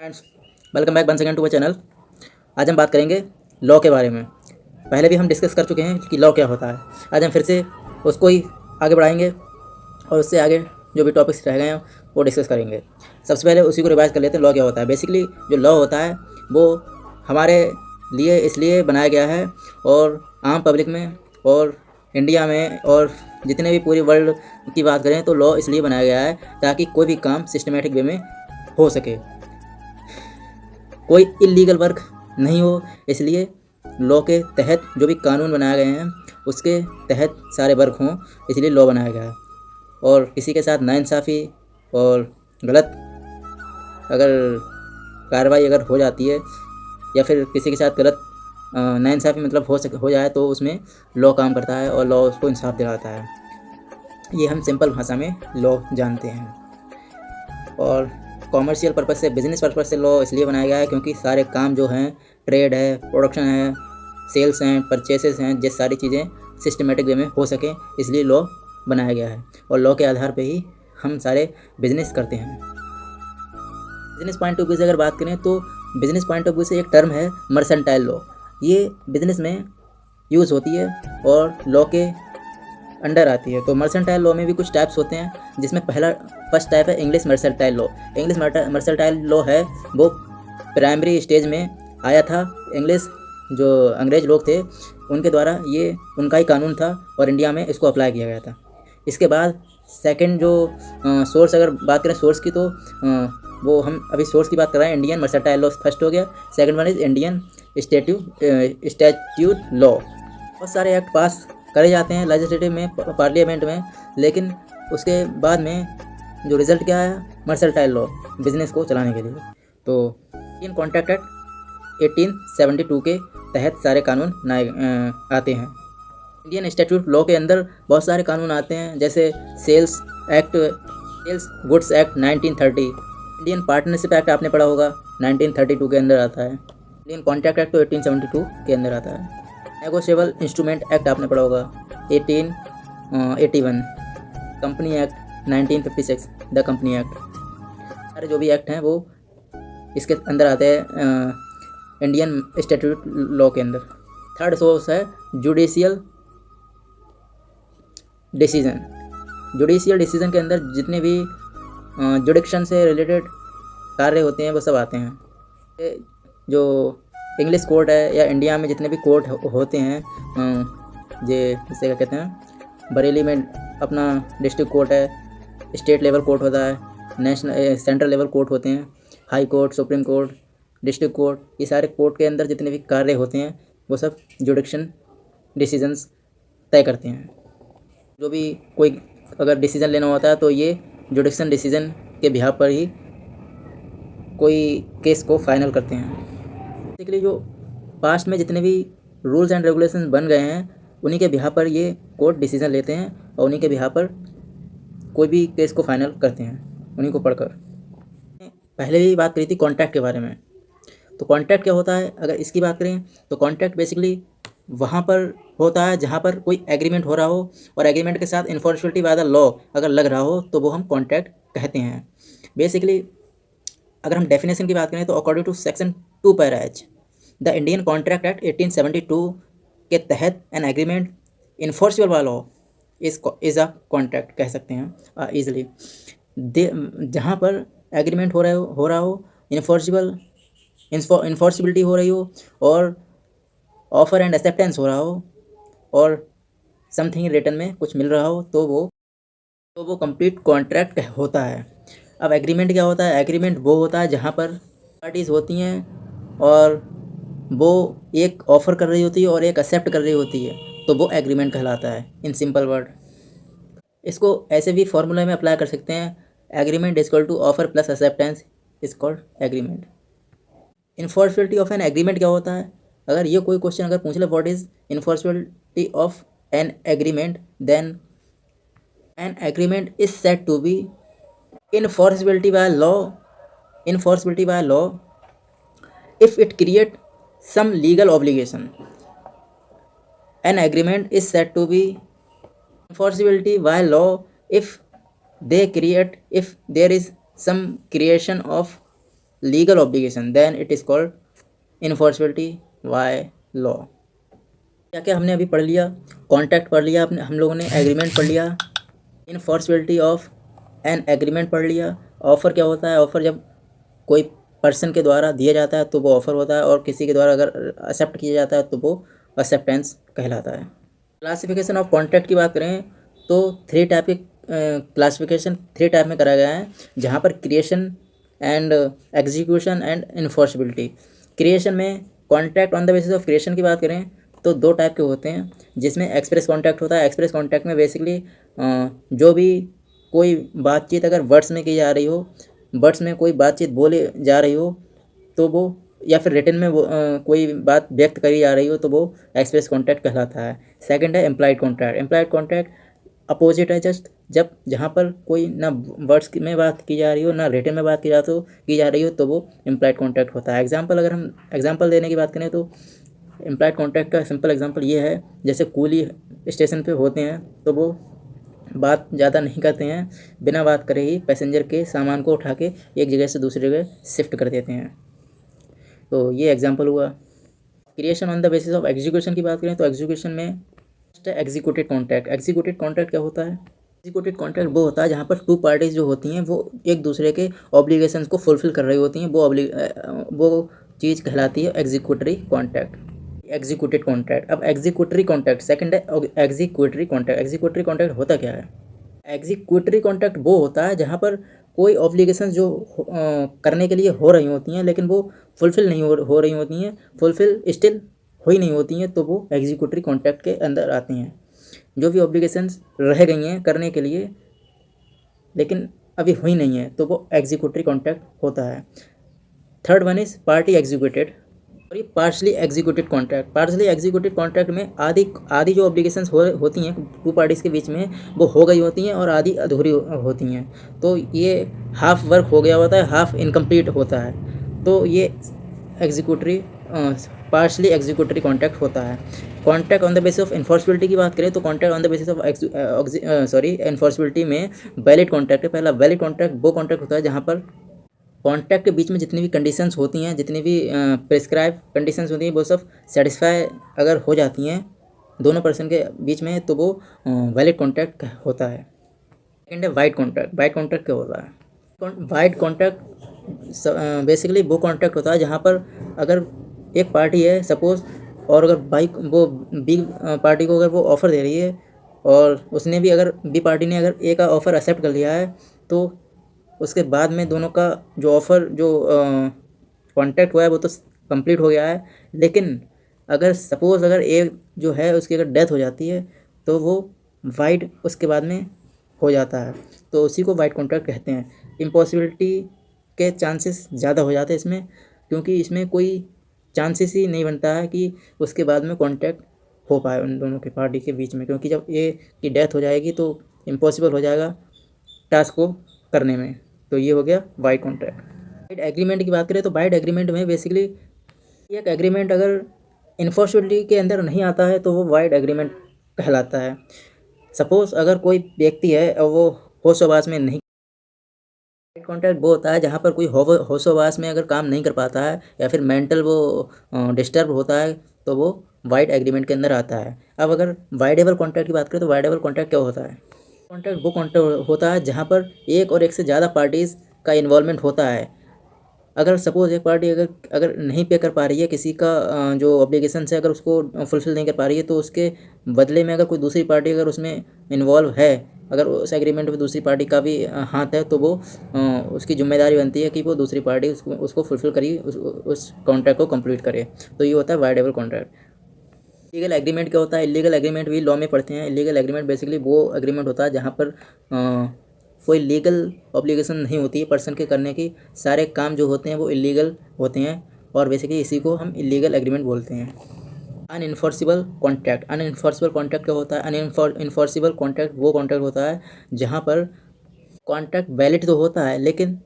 Friends, welcome back once again to my channel. आज हम बात करेंगे लॉ के बारे में। पहले भी हम डिस्कस कर चुके हैं कि लॉ क्या होता है। आज हम फिर से उसको ही आगे बढ़ाएंगे और उससे आगे जो भी टॉपिक्स रह गए हैं वो डिस्कस करेंगे। सबसे पहले उसी को रिवाइज कर लेते हैं। लॉ क्या होता है? बेसिकली जो लॉ होता है वो हमारे लिए इसलिए बनाया गया है और आम पब्लिक में और इंडिया में और जितने भी पूरी वर्ल्ड की बात करें तो लॉ इसलिए बनाया गया है ताकि कोई भी काम सिस्टमेटिक वे में हो सके, कोई इलीगल वर्क नहीं हो। इसलिए लॉ के तहत जो भी कानून बनाए गए हैं उसके तहत सारे वर्क हों, इसलिए लॉ बनाया गया है। और किसी के साथ नाइंसाफ़ी और गलत अगर कार्रवाई अगर हो जाती है या फिर किसी के साथ गलत नाइंसाफ़ी मतलब हो जाए तो उसमें लॉ काम करता है और लॉ उसको इंसाफ दिलाता है। ये हम सिंपल भाषा में लॉ जानते हैं। और कॉमर्शियल पर्पज़ से, बिज़नेस पर्पज़ से लॉ इसलिए बनाया गया है क्योंकि सारे काम जो हैं, ट्रेड है, प्रोडक्शन है, सेल्स हैं, परचेसेस हैं, ये सारी चीज़ें सिस्टमेटिक वे में हो सकें, इसलिए लॉ बनाया गया है। और लॉ के आधार पे ही हम सारे बिज़नेस करते हैं। बिज़नेस पॉइंट ऑफ व्यू से अगर बात करें तो बिज़नेस पॉइंट ऑफ व्यू से एक टर्म है मर्सेंटाइल लॉ। ये बिज़नेस में यूज़ होती है और लॉ के अंडर आती है। तो मर्सेंटाइल लॉ में भी कुछ टाइप्स होते हैं, जिसमें फर्स्ट टाइप है English mercantile law. English mercantile law है वो प्राइमरी स्टेज में आया था। इंग्लिश जो अंग्रेज़ लोग थे उनके द्वारा ये उनका ही कानून था और इंडिया में इसको अप्लाई किया गया था। इसके बाद सेकंड जो सोर्स अगर बात करें सोर्स की तो वो हम अभी सोर्स की बात कर रहे हैं। इंडियन मर्सेंटाइल लॉ फर्स्ट हो गया। Second one is Indian statute law. बहुत सारे एक्ट पास करे जाते हैं लेजिस्लेटिव में, पार्लियामेंट में, लेकिन उसके बाद में जो रिज़ल्ट क्या है, मर्सेंटाइल लॉ बिज़नेस को चलाने के लिए। तो इंडियन कॉन्ट्रैक्ट एक्ट 1872 के तहत सारे कानून आते हैं। इंडियन स्टैट्यूट लॉ के अंदर बहुत सारे कानून आते हैं, जैसे sales goods act 1930, Indian partnership act आपने पढ़ा होगा 1932 के अंदर आता है। इंडियन कॉन्ट्रैक्ट एक्ट तो 1872 के अंदर आता है। नेगोशिएबल इंस्ट्रूमेंट एक्ट आपने पढ़ा होगा 1881, company act 1956, the company act. सारे जो भी एक्ट हैं वो इसके अंदर आते हैं इंडियन स्टैट्यूट लॉ के अंदर। थर्ड सोर्स है जुडिशियल डिसीजन। जुडिशियल डिसीजन के अंदर जितने भी जुडिक्शन से रिलेटेड कार्य होते हैं वो सब आते हैं। जो इंग्लिश कोर्ट है या इंडिया में जितने भी कोर्ट होते हैं, ये जिसे क्या कहते हैं, बरेली में अपना डिस्ट्रिक्ट कोर्ट है, स्टेट लेवल कोर्ट होता है, नेशनल सेंट्रल लेवल कोर्ट होते हैं, high court, supreme court, district court. ये सारे कोर्ट के अंदर जितने भी कार्य होते हैं वो सब जुडिक्शन डिसीजंस तय करते हैं। जो भी कोई अगर डिसीज़न लेना होता है तो ये जुडिक्शन डिसीजन के बिहाफ पर ही कोई केस को फाइनल करते हैं। बेसिकली जो पास्ट में जितने भी रूल्स एंड रेगुलेशंस बन गए हैं उन्हीं के बिहाफ पर ये कोर्ट डिसीजन लेते हैं और उन्हीं के बिहाफ पर कोई भी केस को फाइनल करते हैं, उन्हीं को पढ़कर। पहले भी बात करी थी कॉन्ट्रैक्ट के बारे में। तो कॉन्ट्रैक्ट क्या होता है अगर इसकी बात करें तो कॉन्ट्रैक्ट बेसिकली वहाँ पर होता है जहाँ पर कोई एग्रीमेंट हो रहा हो और एग्रीमेंट के साथ इन्फोर्सबिलिटी बाय द लॉ अगर लग रहा हो तो वो हम कॉन्ट्रैक्ट कहते हैं। बेसिकली अगर हम डेफिनेशन की बात करें तो according to section 2 para H the Indian contract act 1872 के तहत an agreement enforceable by law is a contract कह सकते हैं ईजिली। जहाँ पर एग्रीमेंट हो रहा हो, इन्फोर्सिबिलिटी हो रही हो और ऑफर एंड एक्सेप्टेंस हो रहा हो और समथिंग रिटर्न में कुछ मिल रहा हो तो वो कंप्लीट कॉन्ट्रैक्ट होता है। अब एग्रीमेंट क्या होता है? एग्रीमेंट वो होता है जहाँ पर पार्टीज़ होती हैं और वो एक ऑफ़र कर रही होती है और एक एक्सेप्ट कर रही होती है, तो वो एग्रीमेंट कहलाता है इन सिंपल वर्ड। इसको ऐसे भी फॉर्मूला में अप्लाई कर सकते हैं, agreement is equal to offer plus acceptance is called agreement. Enforceability of an agreement क्या होता है? अगर ये कोई क्वेश्चन अगर पूछ ले what is enforceability of an agreement, then an agreement is said to be enforceability by law if it create some legal obligation. An agreement is said to be enforceability by law if there is some creation of legal obligation, then it is called enforceability by law. क्या क्या हमने अभी पढ़ लिया? Contract पढ़ लिया अपने हम लोगों ने, एग्रीमेंट पढ़ लिया, इनफोर्सबिलिटी ऑफ एन एग्रीमेंट पढ़ लिया। ऑफ़र क्या होता है? ऑफ़र जब कोई पर्सन के द्वारा दिया जाता है तो वो ऑफ़र होता है, और किसी के द्वारा अगर एक्सेप्ट किया जाता है तो वो एक्सेप्टेंस कहलाता है। क्लासिफिकेशन ऑफ कॉन्ट्रैक्ट की बात करें तो थ्री टाइप के क्लासिफिकेशन थ्री टाइप में कराया गया है, जहाँ पर creation and execution and enforceability. Creation में contract on the basis of creation की बात करें तो दो टाइप के होते हैं, जिसमें एक्सप्रेस कॉन्ट्रैक्ट होता है। एक्सप्रेस कॉन्ट्रैक्ट में बेसिकली जो भी कोई बातचीत अगर वर्ड्स में की जा रही हो, वर्ड्स में कोई बातचीत बोली जा रही हो तो वो, या फिर रिटन में वो कोई बात व्यक्त करी जा रही हो तो वो एक्सप्रेस कॉन्ट्रैक्ट कहलाता है। सेकंड है implied contract. Implied contract opposite है, जस्ट जब जहाँ पर कोई ना वर्ड्स में बात की जा रही हो ना रिटन में बात की जा रही हो तो वो इम्प्लाइड कॉन्ट्रैक्ट होता है। एग्जाम्पल, अगर हम एग्जाम्पल देने की बात करें तो इम्प्लाइड कॉन्ट्रैक्ट का सिंपल एग्जांपल ये है, जैसे कूली स्टेशन पे होते हैं तो वो बात ज़्यादा नहीं करते हैं, बिना बात करे ही पैसेंजर के सामान को उठा के एक जगह से दूसरी जगह शिफ्ट कर देते हैं। तो ये एग्जांपल हुआ। Creation on the basis of execution की बात करें तो एग्जीक्यूशन में एग्जीक्यूटेड कॉन्ट्रैक्ट। एग्जीक्यूटेड कॉन्ट्रैक्ट क्या होता है? एग्जीक्यूटेड कॉन्ट्रैक्ट वो होता है जहाँ पर टू पार्टीज जो होती हैं वो एक दूसरे के ऑब्लिगेशंस को फुलफिल कर रही होती हैं, वो चीज़ कहलाती है एग्जीक्यूटरी कॉन्ट्रैक्ट, एग्जीक्यूटेड कॉन्ट्रैक्ट। अब एग्जीक्यूटरी कॉन्ट्रैक्ट सेकंड है एग्जीक्यूटरी कॉन्ट्रैक्ट। एग्जीक्यूटरी कॉन्ट्रैक्ट होता क्या है? एग्जीक्यूटरी कॉन्ट्रैक्ट वो होता है जहाँ पर कोई ऑब्लिगेशन जो करने के लिए हो रही होती हैं लेकिन वो फुलफिल नहीं हो रही होती हैं, फुलफिल स्टिल हुई नहीं होती हैं, तो वो एग्जीक्यूटरी कॉन्ट्रैक्ट के अंदर आती हैं। जो भी ऑब्लिगेशंस रह गई हैं करने के लिए लेकिन अभी हुई नहीं है तो वो एग्जीक्यूटरी कॉन्ट्रैक्ट होता है। Third one is party executed और ये partially executed contract. Partially executed contract में आधी जो ऑब्लिगेशंस होती हैं टू पार्टीज़ के बीच में वो हो गई होती हैं और आधी अधूरी होती हैं, तो ये हाफ वर्क हो गया होता है, हाफ इनकम्प्लीट होता है, तो ये एग्जीक्यूटरी पार्शली एग्जीक्यूटरी कॉन्ट्रैक्ट होता है। Contract on the basis of enforceability की बात करें तो contract on the basis of enforceability में वैलिड कॉन्ट्रैक्ट है। पहला वैलिड कॉन्ट्रैक्ट वो कॉन्ट्रैक्ट होता है जहाँ पर कॉन्ट्रैक्ट के बीच में जितनी भी कंडीशंस होती हैं, जितनी भी प्रिस्क्राइब कंडीशंस होती हैं वो सब सेटिस्फाई अगर हो जाती हैं दोनों पर्सन के बीच में तो वो वैलिड कॉन्ट्रैक्ट होता है। सेकेंड है वाइड कॉन्ट्रैक्ट। वाइड कॉन्ट्रैक्ट क्या होता है? वाइड कॉन्ट्रैक्ट बेसिकली वो कॉन्ट्रैक्ट होता है जहाँ पर अगर एक पार्टी है सपोज, और अगर बी पार्टी को अगर वो ऑफ़र दे रही है और उसने भी अगर बी पार्टी ने अगर ए का ऑफ़र एक्सेप्ट कर लिया है तो उसके बाद में दोनों का जो ऑफ़र जो कॉन्ट्रैक्ट हुआ है वो तो कंप्लीट हो गया है, लेकिन अगर सपोज़ अगर ए जो है उसकी अगर डेथ हो जाती है तो वो वाइड उसके बाद में हो जाता है, तो उसी को वाइड कॉन्ट्रैक्ट कहते हैं। इम्पॉसिबिलिटी के चांसेस ज़्यादा हो जाते हैं इसमें, क्योंकि इसमें कोई चांसेस ही नहीं बनता है कि उसके बाद में कॉन्ट्रैक्ट हो पाए उन दोनों के पार्टी के बीच में, क्योंकि जब ए की डेथ हो जाएगी तो इम्पॉसिबल हो जाएगा टास्क को करने में। तो ये हो गया वाइड कॉन्ट्रैक्ट। वाइड एग्रीमेंट की बात करें तो वाइड एग्रीमेंट में बेसिकली एक एग्रीमेंट अगर इन्फोर्सबिलिटी के अंदर नहीं आता है तो वो वाइड एग्रीमेंट कहलाता है। सपोज़ अगर कोई व्यक्ति है और वो होशोबास में नहीं, वाइड कॉन्ट्रैक्ट वो होता है जहाँ पर कोई होशोबास में अगर काम नहीं कर पाता है या फिर मेंटल वो डिस्टर्ब होता है तो वो वाइड एग्रीमेंट के अंदर आता है। अब अगर वाइडेबल कॉन्ट्रैक्ट की बात करें तो वाइडेबल कॉन्ट्रैक्ट क्या होता है? कॉन्ट्रैक्ट वो कॉन्ट्रैक्ट होता है जहाँ पर एक और एक से ज़्यादा पार्टीज़ का इन्वॉल्वमेंट होता है। अगर सपोज़ एक पार्टी अगर नहीं पे कर पा रही है किसी का जो ऑब्लिगेशन है, अगर उसको फुलफिल नहीं कर पा रही है तो उसके बदले में अगर कोई दूसरी पार्टी अगर उसमें इन्वॉल्व है, अगर उस एग्रीमेंट में दूसरी पार्टी का भी हाथ है तो वो उसकी जिम्मेदारी बनती है कि वो दूसरी पार्टी उसको फुलफिल करी, उस कॉन्ट्रैक्ट को कंप्लीट करे। तो ये होता है वाइडेबल कॉन्ट्रैक्ट। इलीगल एग्रीमेंट क्या होता है? इलीगल एग्रीमेंट भी लॉ में पढ़ते हैं। इलीगल एग्रीमेंट बेसिकली वो एग्रीमेंट होता है जहाँ पर कोई लीगल ऑब्लिगेशन नहीं होती है पर्सन के करने की, सारे काम जो होते हैं वो इलीगल होते हैं और बेसिकली इसी को हम इलीगल एग्रीमेंट बोलते हैं। अनइन्फोर्सिबल कॉन्ट्रैक्ट। अनइन्फोर्सिबल कॉन्ट्रैक्ट क्या होता है? अनइन्फोर्सिबल कॉन्ट्रैक्ट वो कॉन्ट्रैक्ट होता है जहाँ पर कॉन्ट्रैक्ट वैलिड तो होता है लेकिन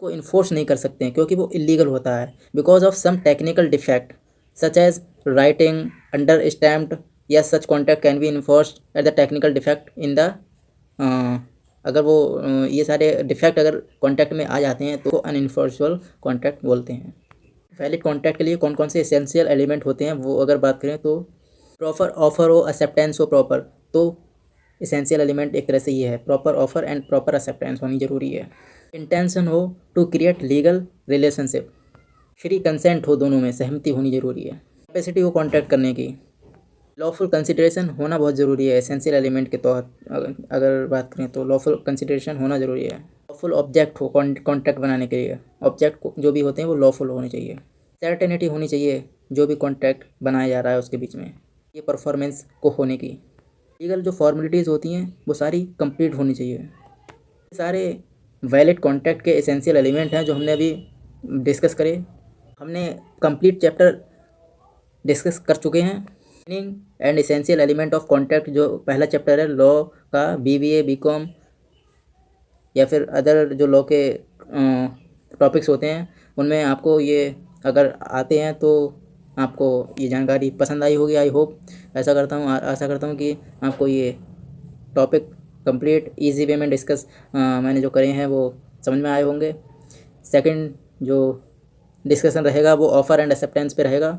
को इन्फोर्स नहीं कर सकते हैं क्योंकि वो इलीगल होता है because of some technical defect such as writing under stamped या such contract can be enforced at the technical defect in the अगर वो ये सारे डिफेक्ट अगर कॉन्ट्रैक्ट में आ जाते हैं तो अनइन्फोर्सबल कॉन्ट्रैक्ट बोलते हैं। वैलिड कॉन्ट्रैक्ट के लिए कौन कौन से एसेंशियल एलिमेंट होते हैं वो अगर बात करें तो प्रॉपर ऑफर हो, एक्सेप्टेंस हो प्रॉपर, तो एसेंशियल एलिमेंट एक तरह से ये है, proper offer and proper acceptance होनी ज़रूरी है। इंटेंशन हो to create legal relationship, free consent हो, दोनों में सहमति होनी ज़रूरी है। कैपेसिटी हो कॉन्ट्रैक्ट करने की, लॉफुल कंसिडरेशन होना बहुत ज़रूरी है। एसेंशियल एलिमेंट के तहत अगर बात करें तो लॉफुल कंसिडरेशन होना ज़रूरी है। लॉफुल ऑब्जेक्ट हो कॉन्ट्रैक्ट बनाने के लिए, ऑब्जेक्ट जो भी होते हैं वो लॉफुल होने चाहिए। सर्टेनिटी होनी चाहिए जो भी कॉन्ट्रैक्ट बनाया जा रहा है उसके बीच में, ये परफॉर्मेंस को होने की। लीगल जो फॉर्मेलिटीज़ होती हैं वो सारी कंप्लीट होनी चाहिए। सारे वैलिड कॉन्ट्रैक्ट के एसेंशियल एलिमेंट हैं जो हमने अभी डिस्कस करे। हमने कंप्लीट चैप्टर डिस्कस कर चुके हैं। Meaning and essential element of contract जो पहला चैप्टर है लॉ का, BBA BCom या फिर अदर जो लॉ के टॉपिक्स होते हैं उनमें आपको ये अगर आते हैं तो आपको ये जानकारी पसंद आई होगी। आई होप, आशा करता हूँ कि आपको ये टॉपिक कंप्लीट इजी वे में डिस्कस मैंने जो करे हैं वो समझ में आए होंगे। सेकंड जो डिस्कशन रहेगा वो ऑफ़र एंड एक्सेप्टेंस पे रहेगा।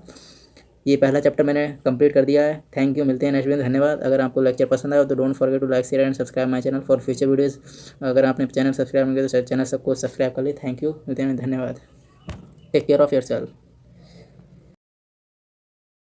ये पहला चैप्टर मैंने कंप्लीट कर दिया है। थैंक यू, मिलते हैं नेक्स्ट वीडियो। धन्यवाद। अगर आपको लेक्चर पसंद आया तो don't forget to like, share and subscribe my channel for future videos. अगर आपने चैनल सब्सक्राइब नहीं किया तो चैनल सबको सब्सक्राइब कर ली। थैंक यू, मिलते हैं, धन्यवाद। Take care of your self.